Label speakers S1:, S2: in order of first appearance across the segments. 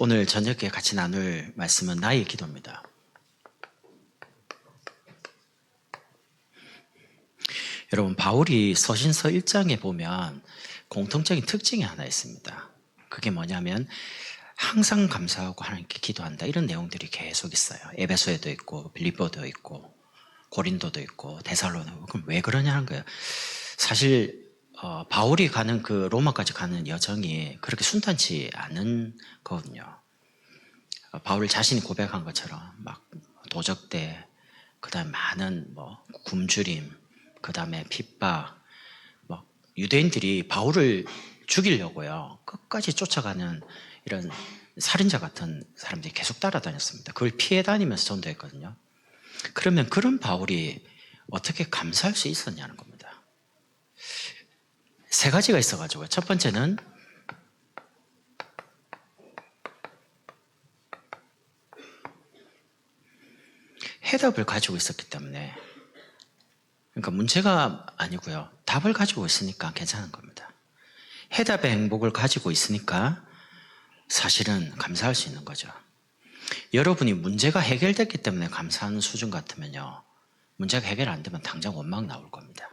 S1: 오늘 저녁에 같이 나눌 말씀은 나의 기도입니다. 여러분, 바울이 서신서 1장에 보면 공통적인 특징이 하나 있습니다. 그게 뭐냐면 항상 감사하고 하나님께 기도한다, 이런 내용들이 계속 있어요. 에베소에도 있고 빌립보도 있고 고린도도 있고 데살로니가. 그럼 왜 그러냐는 거예요. 사실 바울이 가는 그 로마까지 가는 여정이 그렇게 순탄치 않은 거거든요. 바울 자신이 고백한 것처럼 막 도적대, 그다음에 많은 굶주림, 그다음에 핍박, 유대인들이 바울을 죽이려고요 끝까지 쫓아가는 이런 살인자 같은 사람들이 계속 따라다녔습니다. 그걸 피해 다니면서 전도했거든요. 그러면 그런 바울이 어떻게 감사할 수 있었냐는 겁니다. 세 가지가 있어가지고, 첫 번째는 해답을 가지고 있었기 때문에, 그러니까 문제가 아니고요, 답을 가지고 있으니까 괜찮은 겁니다. 해답의 행복을 가지고 있으니까 사실은 감사할 수 있는 거죠. 여러분이 문제가 해결됐기 때문에 감사하는 수준 같으면요, 문제가 해결 안 되면 당장 원망 나올 겁니다.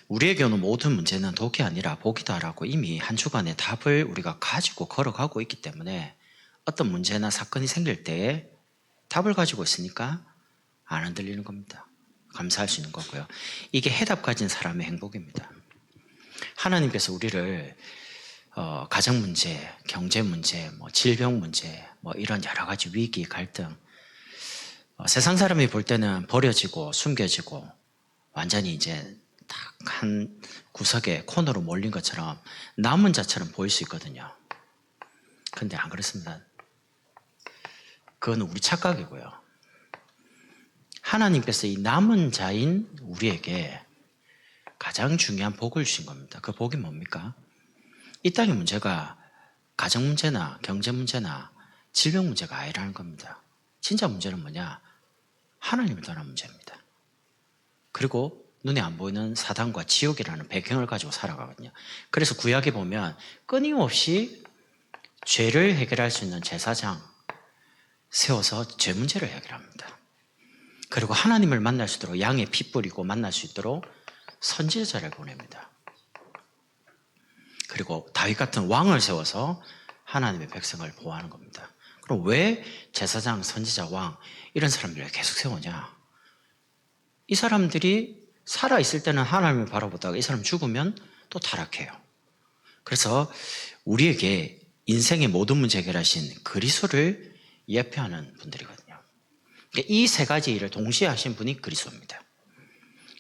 S1: 우리에게는 모든 문제는 독이 아니라 복이다라고 이미 한 주간의 답을 우리가 가지고 걸어가고 있기 때문에 어떤 문제나 사건이 생길 때에 답을 가지고 있으니까 안 흔들리는 겁니다. 감사할 수 있는 거고요. 이게 해답 가진 사람의 행복입니다. 하나님께서 우리를 가정 문제, 경제 문제, 질병 문제, 이런 여러 가지 위기, 갈등, 세상 사람이 볼 때는 버려지고 숨겨지고 완전히 이제 딱 한 구석에 코너로 몰린 것처럼 남은 자처럼 보일 수 있거든요. 그런데 안 그렇습니다. 그건 우리 착각이고요. 하나님께서 이 남은 자인 우리에게 가장 중요한 복을 주신 겁니다. 그 복이 뭡니까? 이 땅의 문제가 가정 문제나 경제 문제나 질병 문제가 아니라는 겁니다. 진짜 문제는 뭐냐? 하나님을 떠난 문제입니다. 그리고 눈에 안 보이는 사단과 지옥이라는 배경을 가지고 살아가거든요. 그래서 구약에 보면 끊임없이 죄를 해결할 수 있는 제사장 세워서 죄 문제를 해결합니다. 그리고 하나님을 만날 수 있도록 양의 피 뿌리고 만날 수 있도록 선지자를 보냅니다. 그리고 다윗 같은 왕을 세워서 하나님의 백성을 보호하는 겁니다. 그럼 왜 제사장, 선지자, 왕 이런 사람들을 계속 세우냐? 이 사람들이 살아있을 때는 하나님을 바라보다가 이 사람 죽으면 또 타락해요. 그래서 우리에게 인생의 모든 문제 해결하신 그리스도를 예표하는 분들이거든요. 이 세 가지 일을 동시에 하신 분이 그리스도입니다.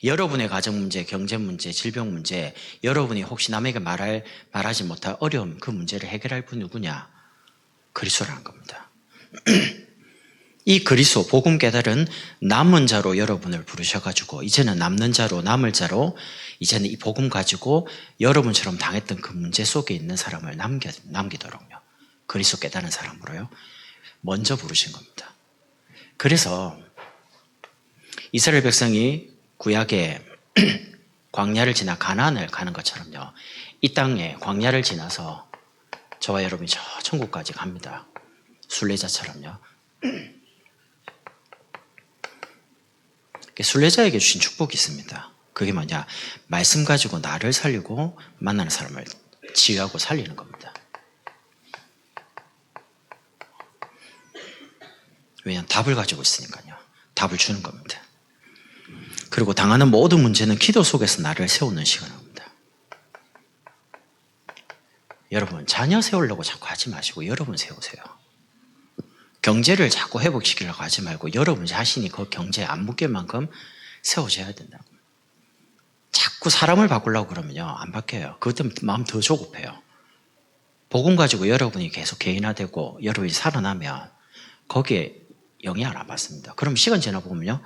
S1: 여러분의 가정 문제, 경제 문제, 질병 문제, 여러분이 혹시 남에게 말하지 못할 어려움, 그 문제를 해결할 분이 누구냐? 그리스도라는 겁니다. 이 그리스도, 복음 깨달은 남은 자로 여러분을 부르셔가지고 이제는 남는 자로, 남을 자로 이제는 이 복음 가지고 여러분처럼 당했던 그 문제 속에 있는 사람을 남기도록요, 그리스도 깨달은 사람으로요 먼저 부르신 겁니다. 그래서 이스라엘 백성이 구약에 광야를 지나 가나안을 가는 것처럼요, 이 땅에 광야를 지나서 저와 여러분이 저 천국까지 갑니다. 순례자처럼요. 순례자에게 주신 축복이 있습니다. 그게 뭐냐? 말씀 가지고 나를 살리고 만나는 사람을 치유하고 살리는 겁니다. 왜냐하면 답을 가지고 있으니까요. 답을 주는 겁니다. 그리고 당하는 모든 문제는 기도 속에서 나를 세우는 시간입니다. 여러분, 자녀 세우려고 자꾸 하지 마시고 여러분 세우세요. 경제를 자꾸 회복시키려고 하지 말고 여러분 자신이 그 경제에 안 묶일 만큼 세워져야 된다고. 자꾸 사람을 바꾸려고 그러면요, 안 바뀌어요. 그것 때문에 마음 더 조급해요. 복음 가지고 여러분이 계속 개인화되고 여러분이 살아나면 거기에 영향을 안 받습니다. 그럼 시간 지나고 보면요,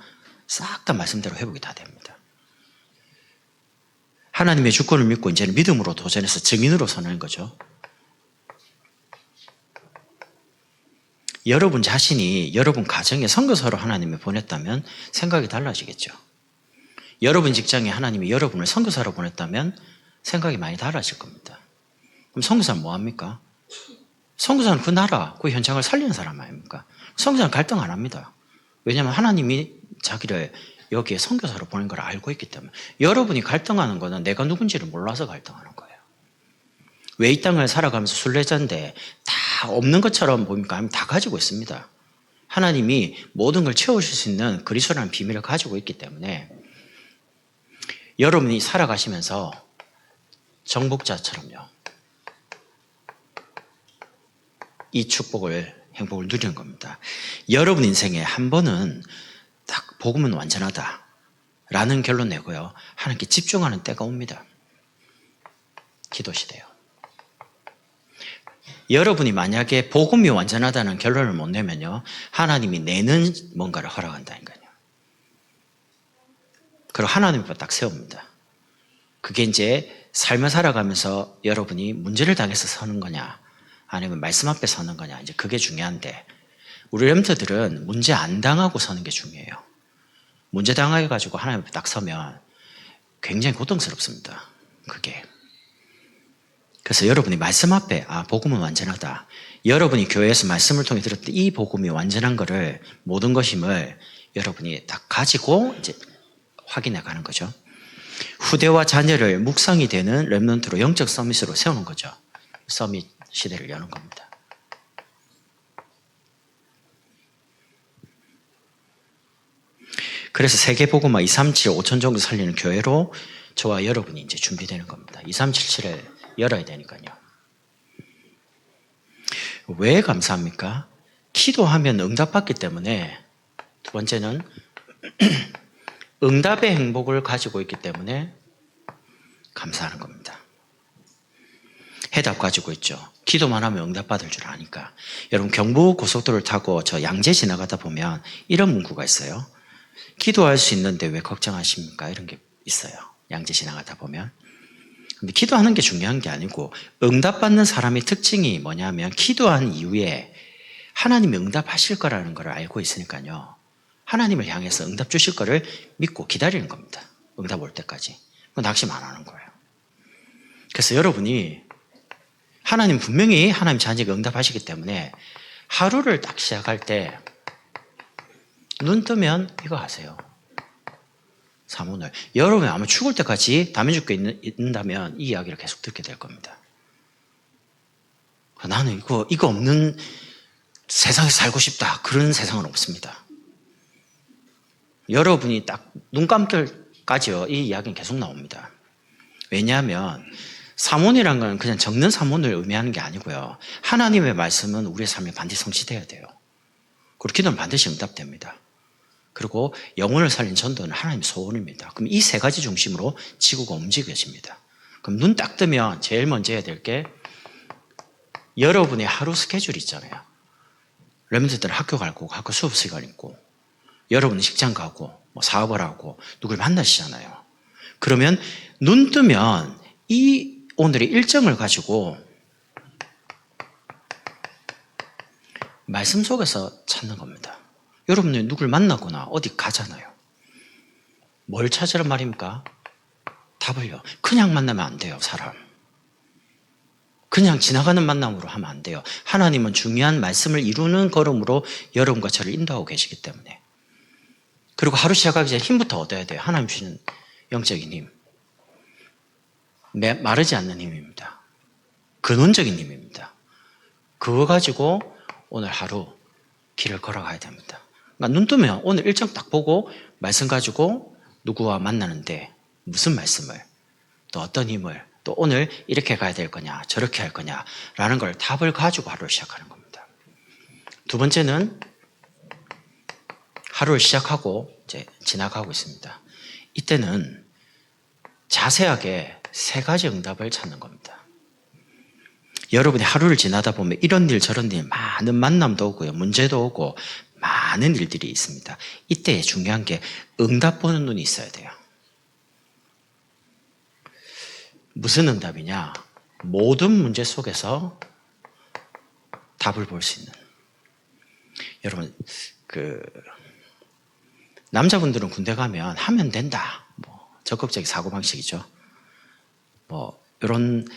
S1: 싹 다 말씀대로 회복이 다 됩니다. 하나님의 주권을 믿고 이제는 믿음으로 도전해서 증인으로 서는 거죠. 여러분 자신이 여러분 가정에 선교사로 하나님이 보냈다면 생각이 달라지겠죠. 여러분 직장에 하나님이 여러분을 선교사로 보냈다면 생각이 많이 달라질 겁니다. 그럼 선교사는 뭐합니까? 선교사는 그 나라, 그 현장을 살리는 사람 아닙니까? 선교사는 갈등 안 합니다. 왜냐하면 하나님이 자기를 여기에 선교사로 보낸 걸 알고 있기 때문에. 여러분이 갈등하는 거는 내가 누군지를 몰라서 갈등하는 거예요. 왜 이 땅을 살아가면서 순례자인데 다 없는 것처럼 보입니까? 아니면 다 가지고 있습니다. 하나님이 모든 걸 채우실 수 있는 그리스도라는 비밀을 가지고 있기 때문에 여러분이 살아가시면서 정복자처럼요. 이 축복을, 행복을 누리는 겁니다. 여러분 인생에 한 번은 딱 복음은 완전하다 라는 결론 내고요. 하나님께 집중하는 때가 옵니다. 기도 시대요. 여러분이 만약에 복음이 완전하다는 결론을 못 내면요. 하나님이 내는 뭔가를 허락한다니까요. 그리고 하나님 앞에 딱 세웁니다. 그게 이제 삶을 살아가면서 여러분이 문제를 당해서 서는 거냐 아니면 말씀 앞에 서는 거냐 이제 그게 중요한데 우리 렘터들은 문제 안 당하고 서는 게 중요해요. 문제 당해가지고 하나님 앞에 딱 서면 굉장히 고통스럽습니다. 그게. 그래서 여러분이 말씀 앞에 복음은 완전하다. 여러분이 교회에서 말씀을 통해 들었던 이 복음이 완전한 거를 모든 것임을 여러분이 딱 가지고 이제 확인해 가는 거죠. 후대와 자녀를 묵상이 되는 렘넌트로 영적 서밋으로 세우는 거죠. 서밋 시대를 여는 겁니다. 그래서 세계복음화 2377 5천 정도 살리는 교회로 저와 여러분이 이제 준비되는 겁니다. 2377을 열어야 되니까요. 왜 감사합니까? 기도하면 응답받기 때문에 두 번째는 응답의 행복을 가지고 있기 때문에 감사하는 겁니다. 해답 가지고 있죠. 기도만 하면 응답받을 줄 아니까. 여러분 경부 고속도로를 타고 저 양재 지나가다 보면 이런 문구가 있어요. 기도할 수 있는데 왜 걱정하십니까? 이런 게 있어요. 양재 지나가다 보면. 근데 기도하는 게 중요한 게 아니고 응답받는 사람의 특징이 뭐냐면 기도한 이후에 하나님이 응답하실 거라는 걸 알고 있으니까요. 하나님을 향해서 응답 주실 거를 믿고 기다리는 겁니다. 응답 올 때까지. 낙심 안 하는 거예요. 그래서 여러분이 하나님 분명히 하나님 자녀가 응답하시기 때문에 하루를 딱 시작할 때 눈 뜨면 이거 하세요. 사문을. 여러분이 아마 죽을 때까지 담임 죽게 있는다면 이 이야기를 계속 듣게 될 겁니다. 나는 이거 없는 세상에 살고 싶다. 그런 세상은 없습니다. 여러분이 딱 눈 감기까지요. 이 이야기는 계속 나옵니다. 왜냐하면 사문이란 건 그냥 적는 사문을 의미하는 게 아니고요. 하나님의 말씀은 우리의 삶에 반드시 성취돼야 돼요. 그리고 기도는 반드시 응답됩니다. 그리고 영혼을 살린 전도는 하나님의 소원입니다. 그럼 이 세 가지 중심으로 지구가 움직여집니다. 그럼 눈 딱 뜨면 제일 먼저 해야 될 게 여러분의 하루 스케줄이 있잖아요. 렘넌트들은 학교 가고 학교 수업 시간 있고 여러분은 직장 가고 뭐 사업을 하고 누굴 만나시잖아요. 그러면 눈 뜨면 이 오늘의 일정을 가지고 말씀 속에서 찾는 겁니다. 여러분이 누굴 만나거나 어디 가잖아요. 뭘 찾으란 말입니까? 답을요. 그냥 만나면 안 돼요, 사람. 그냥 지나가는 만남으로 하면 안 돼요. 하나님은 중요한 말씀을 이루는 걸음으로 여러분과 저를 인도하고 계시기 때문에. 그리고 하루 시작하기 전에 힘부터 얻어야 돼요. 하나님 주시는 영적인 힘. 마르지 않는 힘입니다. 근원적인 힘입니다. 그거 가지고 오늘 하루 길을 걸어가야 됩니다. 그러니까 눈 뜨면 오늘 일정 딱 보고 말씀 가지고 누구와 만나는데 무슨 말씀을 또 어떤 힘을 또 오늘 이렇게 가야 될 거냐 저렇게 할 거냐라는 걸 답을 가지고 하루를 시작하는 겁니다. 두 번째는 하루를 시작하고 이제 지나가고 있습니다. 이때는 자세하게 세 가지 응답을 찾는 겁니다. 여러분이 하루를 지나다 보면 이런 일 저런 일 많은 만남도 오고요. 문제도 오고 많은 일들이 있습니다. 이때 중요한 게 응답 보는 눈이 있어야 돼요. 무슨 응답이냐? 모든 문제 속에서 답을 볼 수 있는. 여러분 남자분들은 군대 가면 하면 된다. 적극적인 사고방식이죠. 이런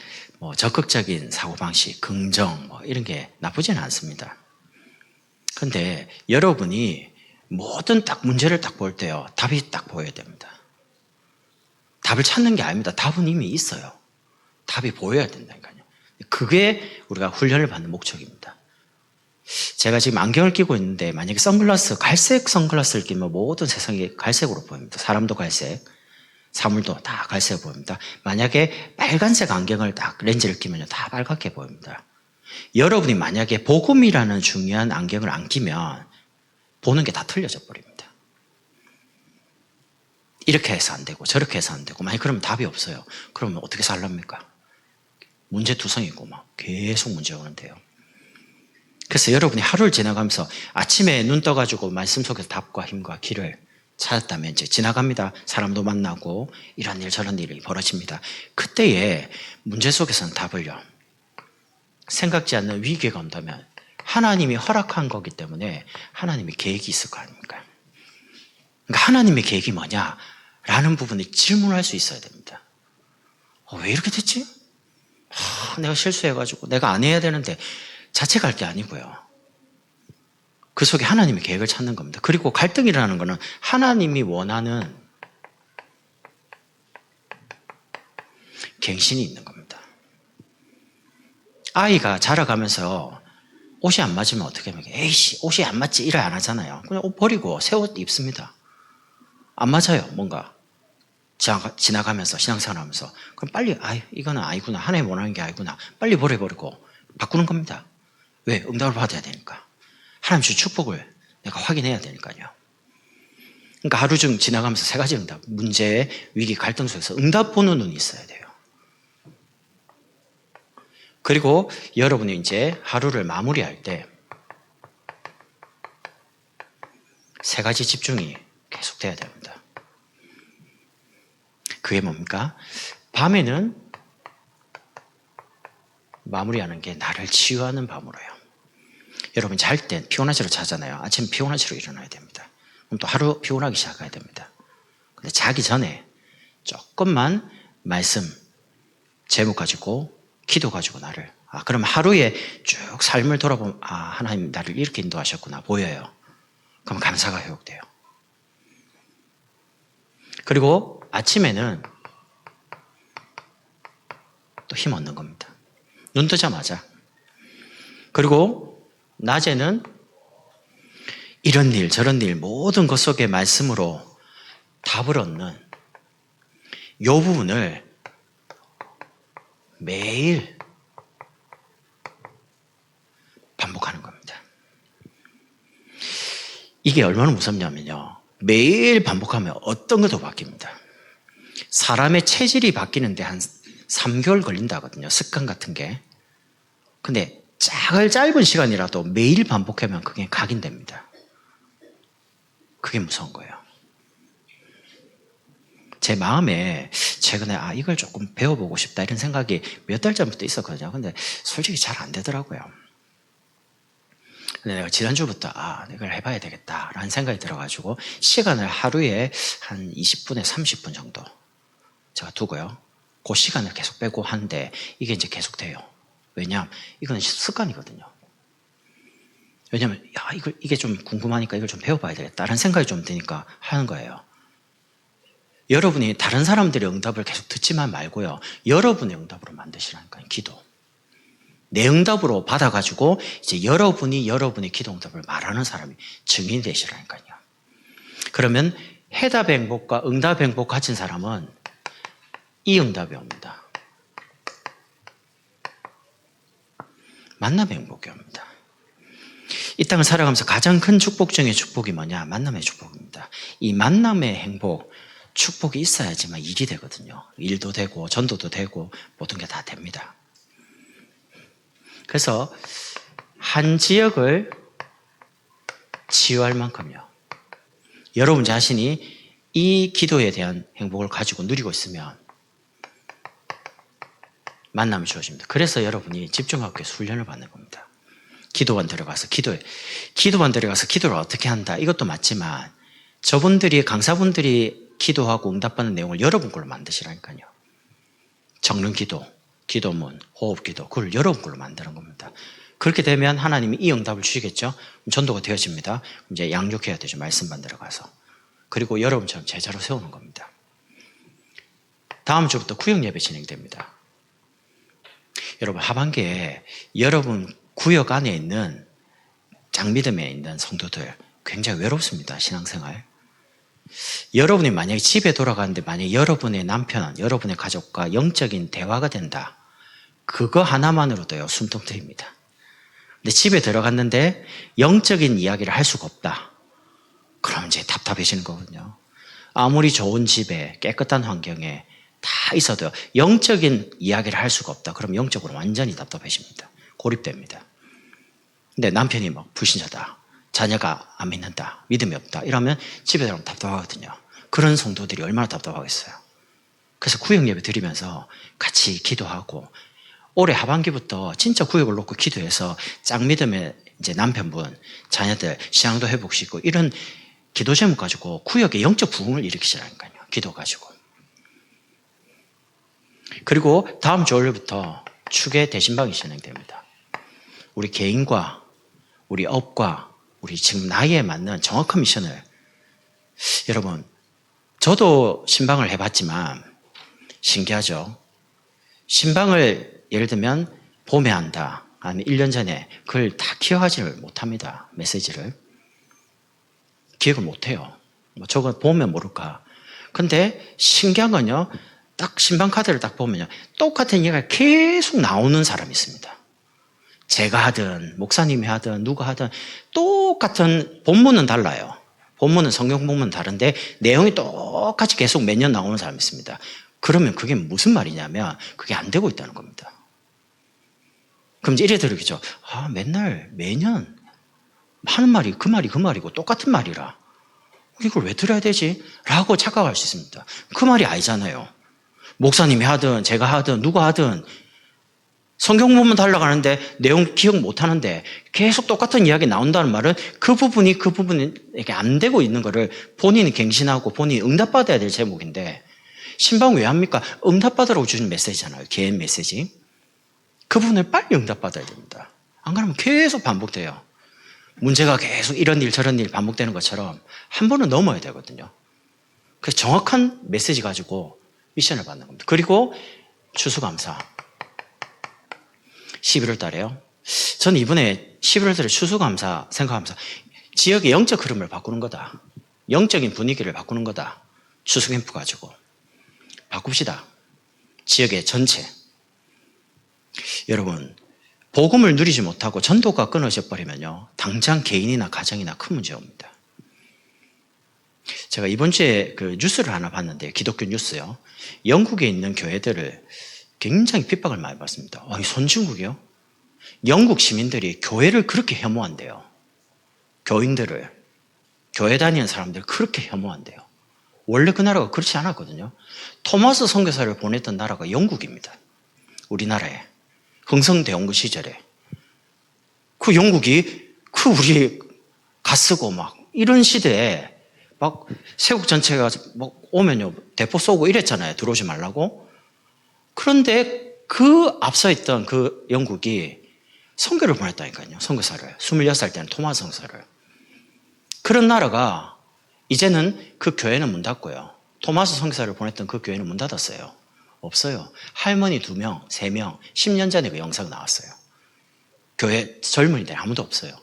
S1: 적극적인 사고방식, 긍정 이런 게 나쁘지는 않습니다. 근데 여러분이 모든 문제를 딱 볼 때요, 답이 딱 보여야 됩니다. 답을 찾는 게 아닙니다. 답은 이미 있어요. 답이 보여야 된다니까요. 그게 우리가 훈련을 받는 목적입니다. 제가 지금 안경을 끼고 있는데 만약에 갈색 선글라스를 끼면 모든 세상이 갈색으로 보입니다. 사람도 갈색, 사물도 다 갈색 보입니다. 만약에 빨간색 안경을 딱 렌즈를 끼면 다 빨갛게 보입니다. 여러분이 만약에 복음이라는 중요한 안경을 안 끼면 보는 게 다 틀려져 버립니다. 이렇게 해서 안 되고 저렇게 해서 안 되고 만약 그러면 답이 없어요. 그러면 어떻게 살랍니까? 문제투성이고 막 계속 문제 오는데요. 그래서 여러분이 하루를 지나가면서 아침에 눈 떠가지고 말씀 속에서 답과 힘과 길을 찾았다면 이제 지나갑니다. 사람도 만나고 이런 일 저런 일이 벌어집니다. 그때에 문제 속에서는 답을요, 생각지 않는 위기가 온다면 하나님이 허락한 거기 때문에 하나님의 계획이 있을 거 아닙니까? 그러니까 하나님의 계획이 뭐냐? 라는 부분에 질문할 수 있어야 됩니다. 왜 이렇게 됐지? 내가 실수해가지고 내가 안 해야 되는데 자책할 게 아니고요. 그 속에 하나님의 계획을 찾는 겁니다. 그리고 갈등이라는 것은 하나님이 원하는 갱신이 있는 겁니다. 아이가 자라가면서 옷이 안 맞으면 어떻게 합니까? 에이씨, 옷이 안 맞지 이래 안 하잖아요. 그냥 옷 버리고 새 옷 입습니다. 안 맞아요, 뭔가. 지나가면서, 신앙생활 하면서. 그럼 빨리, 이거는 아니구나. 하나님 원하는 게 아니구나. 빨리 버려버리고 바꾸는 겁니다. 왜? 응답을 받아야 되니까. 하나님 주 축복을 내가 확인해야 되니까요. 그러니까 하루 중 지나가면서 세 가지 응답, 문제, 위기, 갈등 속에서 응답 보는 눈이 있어야 돼요. 그리고 여러분이 이제 하루를 마무리할 때 세 가지 집중이 계속돼야 됩니다. 그게 뭡니까? 밤에는 마무리하는 게 나를 치유하는 밤으로요. 여러분 잘 때 피곤하시로 자잖아요. 아침 피곤하시로 일어나야 됩니다. 그럼 또 하루 피곤하기 시작해야 됩니다. 근데 자기 전에 조금만 말씀, 제목 가지고 기도 가지고 나를 그럼 하루에 쭉 삶을 돌아보면 하나님 나를 이렇게 인도하셨구나 보여요. 그럼 감사가 회복돼요. 그리고 아침에는 또 힘 얻는 겁니다. 눈 뜨자마자. 그리고 낮에는 이런 일 저런 일 모든 것 속에 말씀으로 답을 얻는 이 부분을 매일 반복하는 겁니다. 이게 얼마나 무섭냐면요, 매일 반복하면 어떤 것도 바뀝니다. 사람의 체질이 바뀌는데 한 3개월 걸린다거든요, 습관 같은 게. 근데 짧은 시간이라도 매일 반복하면 그게 각인됩니다. 그게 무서운 거예요. 제 마음에 최근에 이걸 조금 배워보고 싶다 이런 생각이 몇 달 전부터 있었거든요. 근데 솔직히 잘 안 되더라고요. 근데 내가 지난주부터 이걸 해봐야 되겠다라는 생각이 들어가지고 시간을 하루에 한 20분에 30분 정도 제가 두고요. 그 시간을 계속 빼고 하는데 이게 이제 계속 돼요. 왜냐하면 이건 습관이거든요. 왜냐하면 이게 좀 궁금하니까 이걸 좀 배워봐야 되겠다라는 생각이 좀 드니까 하는 거예요. 여러분이 다른 사람들의 응답을 계속 듣지만 말고요, 여러분의 응답으로 만드시라니까요. 기도. 내 응답으로 받아가지고 이제 여러분의 기도 응답을 말하는 사람이 증인이 되시라니까요. 그러면 해답 행복과 응답 행복 가진 사람은 이 응답이 옵니다. 만남의 행복이 옵니다. 이 땅을 살아가면서 가장 큰 축복 중의 축복이 뭐냐? 만남의 축복입니다. 이 만남의 행복, 축복이 있어야지만 일이 되거든요. 일도 되고 전도도 되고 모든 게 다 됩니다. 그래서 한 지역을 치유할 만큼요, 여러분 자신이 이 기도에 대한 행복을 가지고 누리고 있으면 만남이 주어집니다. 그래서 여러분이 집중하기 위해서 훈련을 받는 겁니다. 기도반 들어가서 기도를 어떻게 한다, 이것도 맞지만 강사분들이 기도하고 응답받는 내용을 여러분 걸로 만드시라니까요. 적는 기도, 기도문, 호흡기도, 그걸 여러분 걸로 만드는 겁니다. 그렇게 되면 하나님이 이 응답을 주시겠죠? 전도가 되어집니다. 이제 양육해야 되죠. 말씀 만들어 가서. 그리고 여러분처럼 제자로 세우는 겁니다. 다음 주부터 구역 예배 진행됩니다. 여러분, 하반기에 여러분 구역 안에 있는 장미듬에 있는 성도들 굉장히 외롭습니다. 신앙생활. 여러분이 만약에 집에 돌아가는데 만약에 여러분의 남편, 여러분의 가족과 영적인 대화가 된다. 그거 하나만으로도요, 숨통 트입니다. 근데 집에 들어갔는데 영적인 이야기를 할 수가 없다. 그럼 이제 답답해지는 거거든요. 아무리 좋은 집에 깨끗한 환경에 다 있어도 영적인 이야기를 할 수가 없다. 그럼 영적으로 완전히 답답해집니다. 고립됩니다. 근데 남편이 막 불신자다. 자녀가 안 믿는다. 믿음이 없다. 이러면 집에 들어가면 답답하거든요. 그런 성도들이 얼마나 답답하겠어요. 그래서 구역 예배 드리면서 같이 기도하고 올해 하반기부터 진짜 구역을 놓고 기도해서 짝믿음의 이제 남편분, 자녀들 신앙도 회복시키고 이런 기도 제목 가지고 구역의 영적 부흥을 일으키시라니까요. 기도 가지고. 그리고 다음 주 월요일부터 축의 대신방이 진행됩니다. 우리 개인과 우리 업과 우리 지금 나이에 맞는 정확한 미션을 여러분, 저도 신방을 해봤지만 신기하죠. 신방을 예를 들면 봄에 한다. 아니면 1년 전에 그걸 다 기억하지를 못합니다. 메시지를. 기억을 못해요. 뭐 저거 보면 모를까. 근데 신기한 건요. 딱 신방 카드를 딱 보면요. 똑같은 얘기가 계속 나오는 사람이 있습니다. 제가 하든 목사님이 하든 누가 하든 똑같은 본문은 달라요. 본문은 성경 본문은 다른데 내용이 똑같이 계속 매년 나오는 사람이 있습니다. 그러면 그게 무슨 말이냐면 그게 안 되고 있다는 겁니다. 그럼 이제 이래 들으겠죠. 아, 맨날 매년 하는 말이 그 말이고 똑같은 말이라 이걸 왜 들어야 되지? 라고 착각할 수 있습니다. 그 말이 아니잖아요. 목사님이 하든 제가 하든 누가 하든 성경 보면 달라가는데 내용 기억 못하는데 계속 똑같은 이야기 나온다는 말은 그 부분이 이렇게 안 되고 있는 거를 본인이 갱신하고 본인이 응답받아야 될 제목인데 신방 왜 합니까? 응답받으라고 주신 메시지잖아요. 개인 메시지. 그 부분을 빨리 응답받아야 됩니다. 안 그러면 계속 반복돼요. 문제가 계속 이런 일 저런 일 반복되는 것처럼 한 번은 넘어야 되거든요. 그래서 정확한 메시지 가지고 미션을 받는 겁니다. 그리고 추수감사. 11월 달에요. 저는 이번에 11월 달에 추수감사 생각하면서 지역의 영적 흐름을 바꾸는 거다. 영적인 분위기를 바꾸는 거다. 추수캠프 가지고. 바꿉시다. 지역의 전체. 여러분, 복음을 누리지 못하고 전도가 끊어져 버리면요. 당장 개인이나 가정이나 큰 문제 옵니다. 제가 이번 주에 그 뉴스를 하나 봤는데 기독교 뉴스요. 영국에 있는 교회들을 굉장히 핍박을 많이 받습니다. 이 선진국이요? 영국 시민들이 교회를 그렇게 혐오한대요. 교인들을, 교회 다니는 사람들을 그렇게 혐오한대요. 원래 그 나라가 그렇지 않았거든요. 토마스 선교사를 보냈던 나라가 영국입니다. 우리나라에. 흥성대원군 시절에. 그 영국이 우리 가쓰고 막 이런 시대에 막 세국 전체가 막 오면요. 대포 쏘고 이랬잖아요. 들어오지 말라고. 그런데 그 앞서 있던 그 영국이 선교를 보냈다니까요. 선교사를. 26살 때는 토마스 선교사를. 그런 나라가 이제는 그 교회는 문 닫고요. 토마스 선교사를 보냈던 그 교회는 문 닫았어요. 없어요. 할머니 2명, 3명, 10년 전에 그 영상 나왔어요. 교회 젊은이들 아무도 없어요.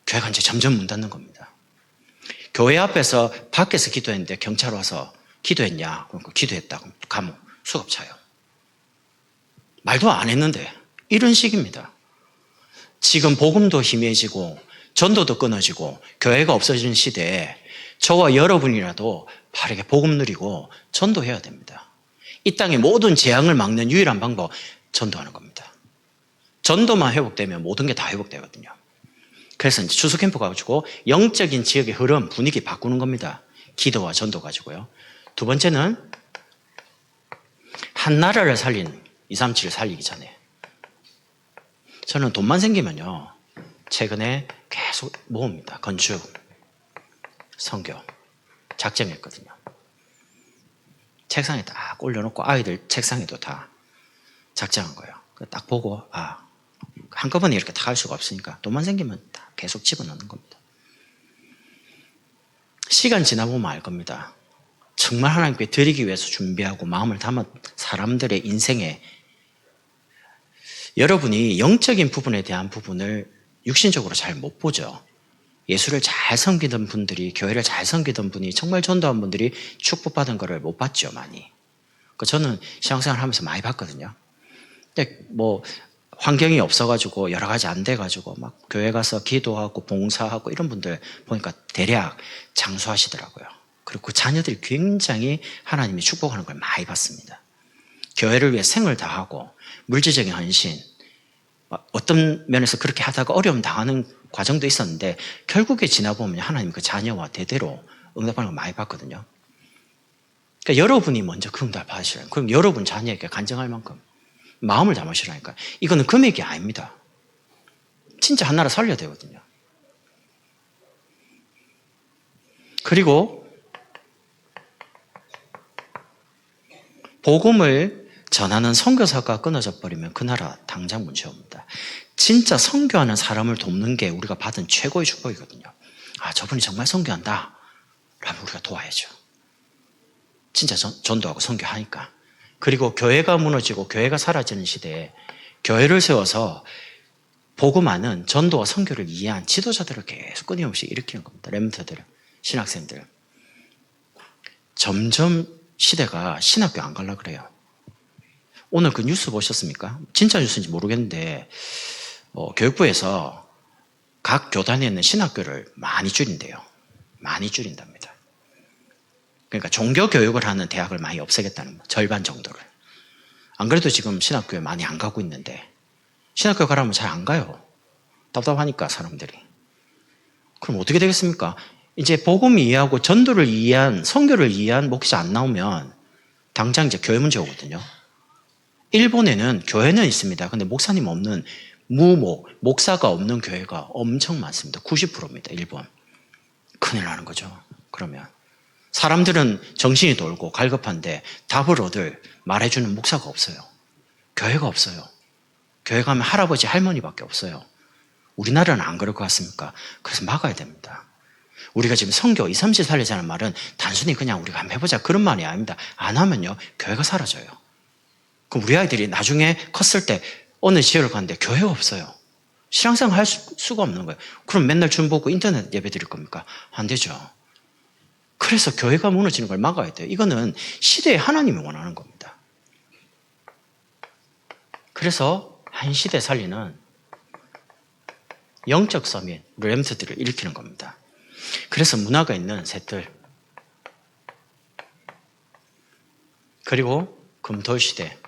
S1: 교회가 이제 점점 문 닫는 겁니다. 교회 앞에서 밖에서 기도했는데 경찰 와서 기도했냐? 그러니까 기도했다. 그럼 감옥, 수갑 차요. 말도 안 했는데 이런 식입니다. 지금 복음도 희미해지고 전도도 끊어지고 교회가 없어지는 시대에 저와 여러분이라도 바르게 복음 누리고 전도해야 됩니다. 이 땅의 모든 재앙을 막는 유일한 방법, 전도하는 겁니다. 전도만 회복되면 모든 게 다 회복되거든요. 그래서 이제 추수캠프 가지고 영적인 지역의 흐름, 분위기 바꾸는 겁니다. 기도와 전도 가지고요. 두 번째는 한 나라를 살린 237을 살리기 전에 저는 돈만 생기면요. 최근에 계속 모읍니다. 건축, 선교, 작정했거든요. 책상에 딱 올려놓고 아이들 책상에도 다 작정한 거예요. 딱 보고 한꺼번에 이렇게 다 할 수가 없으니까 돈만 생기면 다 계속 집어넣는 겁니다. 시간 지나보면 알 겁니다. 정말 하나님께 드리기 위해서 준비하고 마음을 담은 사람들의 인생에 여러분이 영적인 부분에 대한 부분을 육신적으로 잘 못 보죠. 예수를 잘 섬기던 분들이, 교회를 잘 섬기던 분이, 정말 전도한 분들이 축복받은 거를 못 봤죠, 많이. 저는 신앙생활 하면서 많이 봤거든요. 근데 환경이 없어가지고 여러 가지 안 돼가지고 막 교회 가서 기도하고 봉사하고 이런 분들 보니까 대략 장수하시더라고요. 그리고 그 자녀들이 굉장히 하나님이 축복하는 걸 많이 봤습니다. 교회를 위해 생을 다하고 물질적인 헌신, 어떤 면에서 그렇게 하다가 어려움 당하는 과정도 있었는데 결국에 지나보면 하나님 그 자녀와 대대로 응답하는 걸 많이 봤거든요. 그러니까 여러분이 먼저 그 응답을 받으시라는, 그럼 여러분 자녀에게 간증할 만큼 마음을 담으시라니까. 이거는 금액이 아닙니다. 진짜 한 나라 살려야 되거든요. 그리고 복음을 전하는 선교사가 끊어져 버리면 그 나라 당장 문제 옵니다. 진짜 선교하는 사람을 돕는 게 우리가 받은 최고의 축복이거든요. 저분이 정말 선교한다 라면 우리가 도와야죠. 진짜 전도하고 선교하니까. 그리고 교회가 무너지고 교회가 사라지는 시대에 교회를 세워서 복음하는 전도와 선교를 이해한 지도자들을 계속 끊임없이 일으키는 겁니다. 렘넌트들, 신학생들. 점점 시대가 신학교 안 가려고 그래요. 오늘 그 뉴스 보셨습니까? 진짜 뉴스인지 모르겠는데 교육부에서 각 교단에 있는 신학교를 많이 줄인대요. 많이 줄인답니다. 그러니까 종교교육을 하는 대학을 많이 없애겠다는 거예요. 절반 정도를. 안 그래도 지금 신학교에 많이 안 가고 있는데 신학교 가라면 잘 안 가요. 답답하니까 사람들이. 그럼 어떻게 되겠습니까? 이제 복음 이해하고 전도를 이해한, 선교를 이해한 목회자 안 나오면 당장 이제 교회 문제 오거든요. 일본에는 교회는 있습니다. 근데 목사님 없는 목사가 없는 교회가 엄청 많습니다. 90%입니다. 일본. 큰일 나는 거죠. 그러면 사람들은 정신이 돌고 갈급한데 답을 얻을 말해주는 목사가 없어요. 교회가 없어요. 교회 가면 할아버지 할머니밖에 없어요. 우리나라는 안 그럴 것 같습니까? 그래서 막아야 됩니다. 우리가 지금 선교 2, 3시 살리자는 말은 단순히 그냥 우리가 한번 해보자 그런 말이 아닙니다. 안 하면요 교회가 사라져요. 그럼 우리 아이들이 나중에 컸을 때 어느 지역을 갔는데 교회가 없어요. 신앙생활 할 수가 없는 거예요. 그럼 맨날 줌 보고 인터넷 예배 드릴 겁니까? 안 되죠. 그래서 교회가 무너지는 걸 막아야 돼요. 이거는 시대에 하나님이 원하는 겁니다. 그래서 한 시대 살리는 영적 서민, 렘넌트들을 일으키는 겁니다. 그래서 문화가 있는 셋들, 그리고 금토 시대,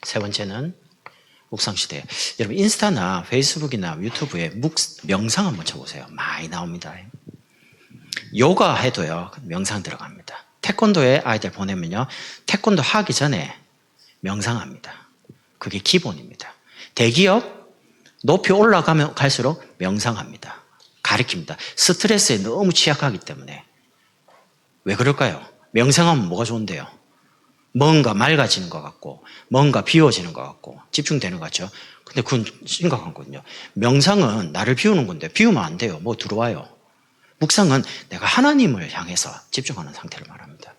S1: 세 번째는 묵상 시대. 여러분 인스타나 페이스북이나 유튜브에 명상 한번 쳐보세요. 많이 나옵니다. 요가 해도요 명상 들어갑니다. 태권도에 아이들 보내면요 태권도 하기 전에 명상합니다. 그게 기본입니다. 대기업 높이 올라가면 갈수록 명상합니다. 가르칩니다. 스트레스에 너무 취약하기 때문에. 왜 그럴까요? 명상하면 뭐가 좋은데요? 뭔가 맑아지는 것 같고 뭔가 비워지는 것 같고 집중되는 것 같죠. 근데 그건 심각한 거거든요. 명상은 나를 비우는 건데 비우면 안 돼요. 뭐 들어와요. 묵상은 내가 하나님을 향해서 집중하는 상태를 말합니다.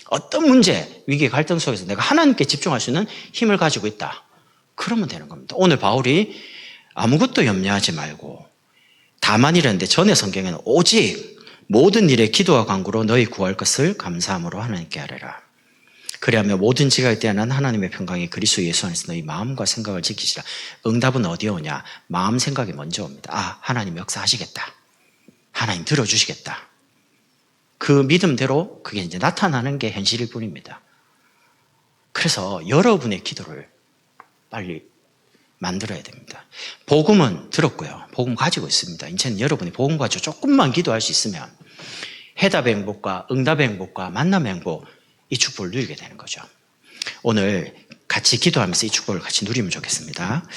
S1: 어떤 문제, 위기, 갈등 속에서 내가 하나님께 집중할 수 있는 힘을 가지고 있다. 그러면 되는 겁니다. 오늘 바울이 아무것도 염려하지 말고 다만 이랬는데 전에 성경에는 오직 모든 일에 기도와 간구로 너희 구할 것을 감사함으로 하나님께 아뢰라. 그리하면 모든 지각에 대한 하나님의 평강이 그리스도 예수 안에서 너희 마음과 생각을 지키시라. 응답은 어디에 오냐? 마음 생각이 먼저 옵니다. 하나님 역사하시겠다. 하나님 들어주시겠다. 그 믿음대로 그게 이제 나타나는 게 현실일 뿐입니다. 그래서 여러분의 기도를 빨리 만들어야 됩니다. 복음은 들었고요. 복음 가지고 있습니다. 이제는 여러분이 복음 가지고 조금만 기도할 수 있으면 해답의 행복과 응답의 행복과 만남의 행복, 이 축복을 누리게 되는 거죠. 오늘 같이 기도하면서 이 축복을 같이 누리면 좋겠습니다.